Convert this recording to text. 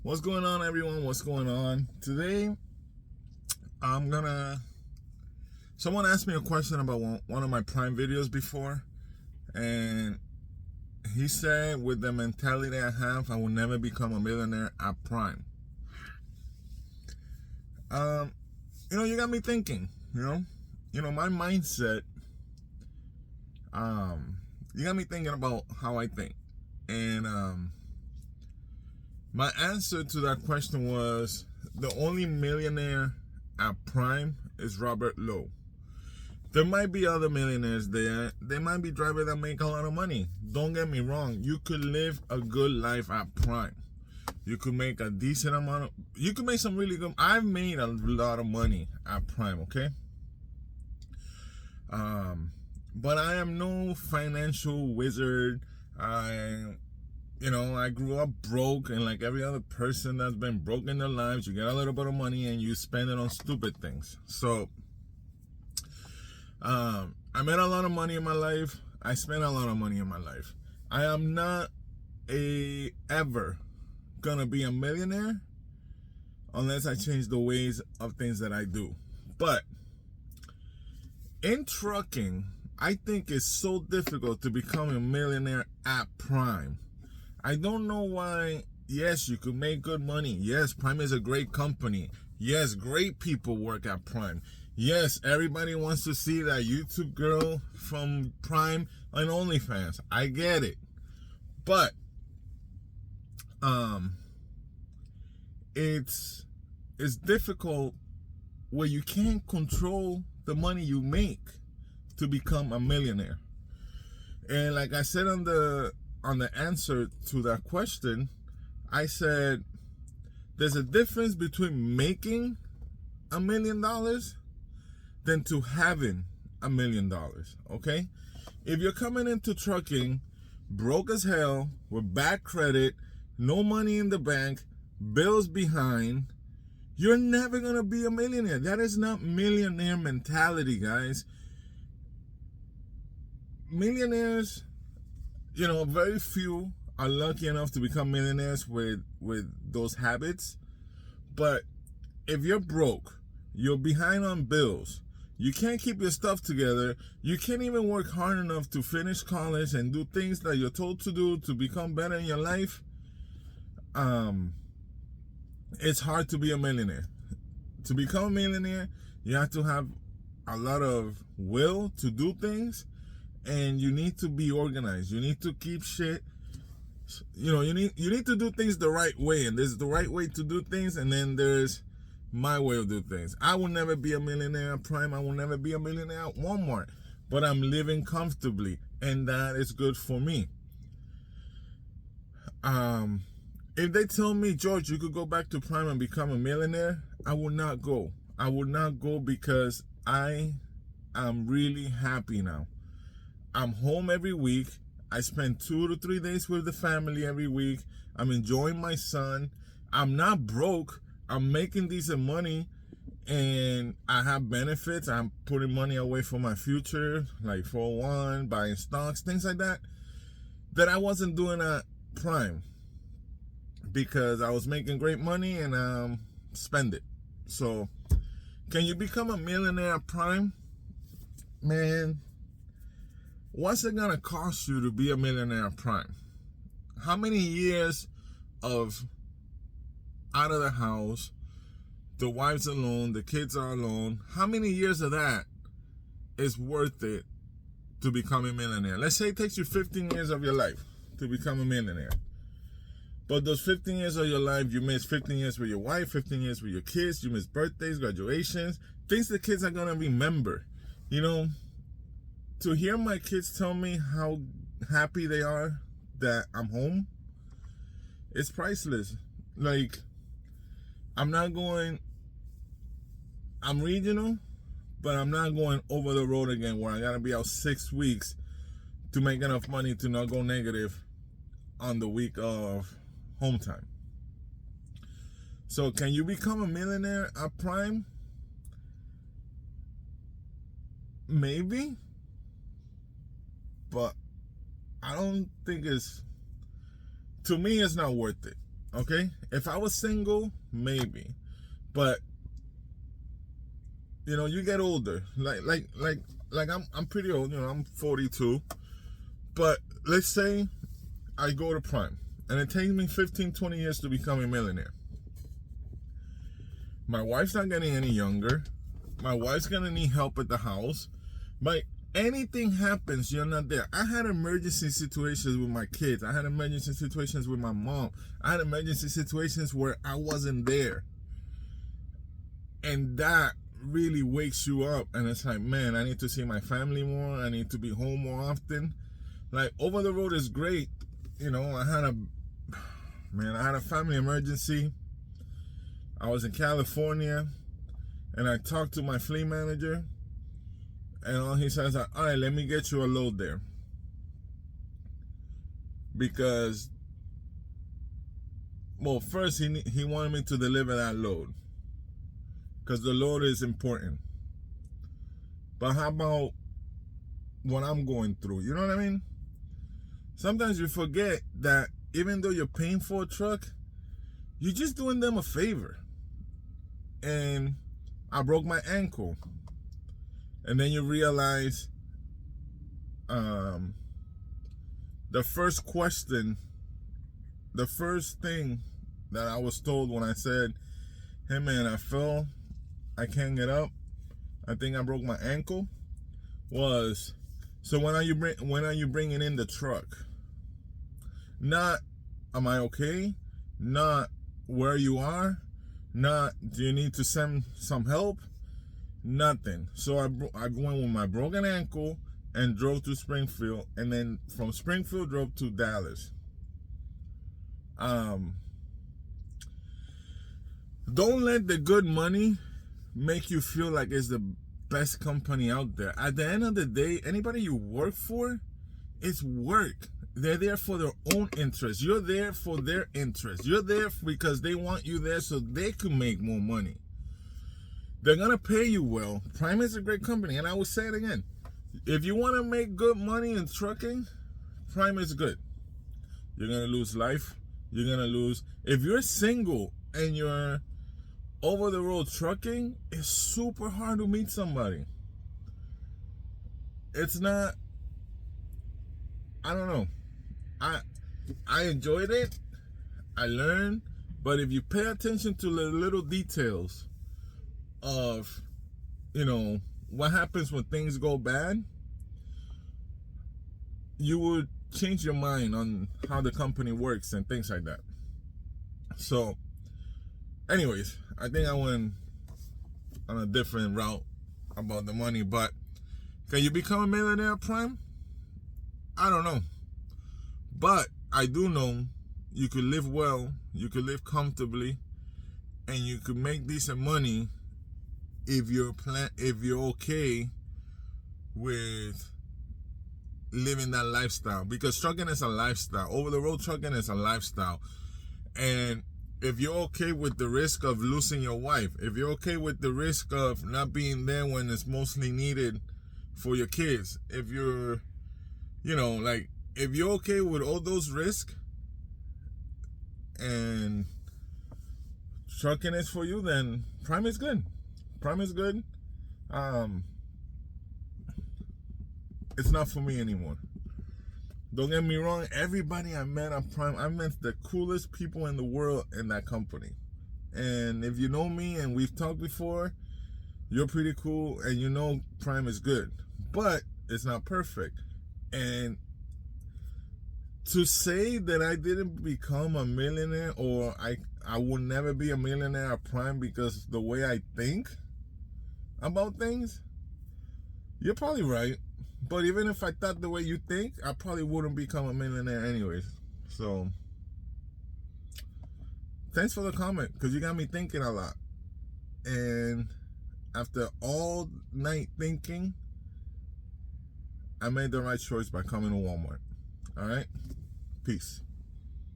What's going on, everyone? What's going on? Today, someone asked me a question about one of my Prime videos before, and he said, with the mentality I have, I will never become a millionaire at Prime. You got me thinking, my mindset, you got me thinking about how I think. And, my answer to that question was the only millionaire at Prime is Robert Lowe. There might be other millionaires there. They might be drivers that make a lot of money. Don't get me wrong. You could live a good life at Prime. You could make a decent amount of... You could make some really good... I've made a lot of money at Prime, okay? But I am no financial wizard. I grew up broke, and like every other person that's been broke in their lives, you get a little bit of money and you spend it on stupid things. So, I made a lot of money in my life. I spent a lot of money in my life. I am not ever gonna be a millionaire unless I change the ways of things that I do. But in trucking, I think it's so difficult to become a millionaire at Prime. I don't know why. Yes, you could make good money. Yes, Prime is a great company. Yes, great people work at Prime. Yes, everybody wants to see that YouTube girl from Prime on OnlyFans. I get it. But it's difficult where you can't control the money you make to become a millionaire. And like I said on the answer to that question, I said there's a difference between making $1 million than to having $1 million. Okay? If you're coming into trucking broke as hell, with bad credit, no money in the bank, bills behind, you're never gonna be a millionaire. That is not millionaire mentality, guys. Millionaires, very few are lucky enough to become millionaires with those habits. But if you're broke, you're behind on bills, you can't keep your stuff together, you can't even work hard enough to finish college and do things that you're told to do to become better in your life, it's hard to be a millionaire. To become a millionaire, you have to have a lot of will to do things, and you need to be organized. You need to keep shit. You need to do things the right way, and there's the right way to do things, and then there's my way of doing things. I will never be a millionaire at Prime. I will never be a millionaire at Walmart, but I'm living comfortably, and that is good for me. If they tell me, George, you could go back to Prime and become a millionaire, I will not go. I will not go because I am really happy now. I'm home every week. I spend 2 to 3 days with the family every week. I'm enjoying my son. I'm not broke. I'm making decent money, and I have benefits. I'm putting money away for my future, like 401, buying stocks, things like that I wasn't doing at Prime because I was making great money and spend it. So, can you become a millionaire at Prime? Man, what's it gonna cost you to be a millionaire at Prime? How many years of out of the house, the wife's alone, the kids are alone? How many years of that is worth it to become a millionaire? Let's say it takes you 15 years of your life to become a millionaire. But those 15 years of your life, you miss 15 years with your wife, 15 years with your kids, you miss birthdays, graduations, things the kids are gonna remember. To hear my kids tell me how happy they are that I'm home, it's priceless. Like, I'm regional, but I'm not going over the road again where I gotta be out 6 weeks to make enough money to not go negative on the week of home time. So can you become a millionaire at Prime? Maybe. But I don't think to me, it's not worth it. Okay? If I was single, maybe. But you know, you get older. Like I'm pretty old, you know, I'm 42. But let's say I go to Prime and it takes me 15, 20 years to become a millionaire. My wife's not getting any younger. My wife's gonna need help at the house. But anything happens, you're not there. I had emergency situations with my kids. I had emergency situations with my mom. I had emergency situations where I wasn't there. And that really wakes you up. And it's like, man, I need to see my family more. I need to be home more often. Like, over the road is great. You know, I had a family emergency. I was in California, and I talked to my fleet manager, and all he says, all right, let me get you a load there. Because, well, first he wanted me to deliver that load, because the load is important. But how about what I'm going through? You know what I mean? Sometimes you forget that even though you're paying for a truck, you're just doing them a favor. And I broke my ankle. And then you realize the first thing that I was told when I said, hey man, I can't get up, I think I broke my ankle, was, so when are you bringing in the truck? Not, am I okay? Not, where you are? Not, do you need to send some help? Nothing. So I went with my broken ankle and drove to Springfield, and then from Springfield drove to Dallas. Don't let the good money make you feel like it's the best company out there. At the end of the day, anybody you work for, it's work. They're there for their own interest. You're there for their interest. You're there because they want you there so they can make more money. They're going to pay you well. Prime is a great company. And I will say it again. If you want to make good money in trucking, Prime is good. You're going to lose life. You're going to lose. If you're single and you're over the road trucking, it's super hard to meet somebody. It's not, I don't know. I enjoyed it. I learned. But if you pay attention to the little details of, you know, what happens when things go bad, you would change your mind on how the company works and things like that. So, anyways, I think I went on a different route about the money, but can you become a millionaire, Prime? I don't know. But I do know you could live well, you could live comfortably, and you could make decent money if you're okay with living that lifestyle. Because trucking is a lifestyle. Over the road trucking is a lifestyle. And if you're okay with the risk of losing your wife, if you're okay with the risk of not being there when it's mostly needed for your kids, if you're, you know, like, if you're okay with all those risks and trucking is for you, then Prime is good. Prime is good. It's not for me anymore. Don't get me wrong. Everybody I met at Prime, I met the coolest people in the world in that company. And if you know me and we've talked before, you're pretty cool and you know Prime is good. But it's not perfect. And to say that I didn't become a millionaire, or I will never be a millionaire at Prime because the way I think about things, you're probably right. But even if I thought the way you think, I probably wouldn't become a millionaire anyways. So, thanks for the comment, because you got me thinking a lot. And after all night thinking, I made the right choice by coming to Walmart. All right? Peace.